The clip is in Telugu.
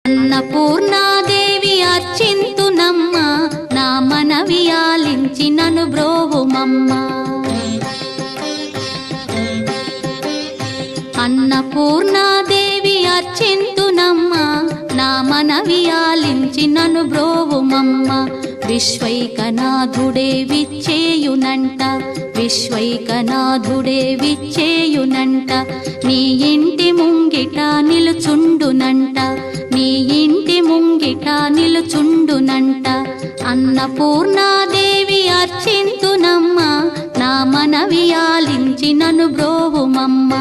అన్నపూర్ణాదేవి అర్చింతునమ్మ, నా మనవి ఆలించి నను బ్రోవుమమ్మ. అన్నపూర్ణాదేవి అర్చింతునమ్మ, నా మనవి ఆలించి నను బ్రోవుమమ్మ. విశ్వైకనాథుడే విచ్చేయునంట, విశ్వైకనాథుడే విచ్చేయునంట. నీ ఇంటి ముంగిట నిలుచుండునంట, నీ ఇంటి ముంగిట నిలుచుండునంట. అన్నపూర్ణాదేవి అర్చింతునమ్మ, నా మనవి ఆలించి నను బ్రోవుమమ్మ.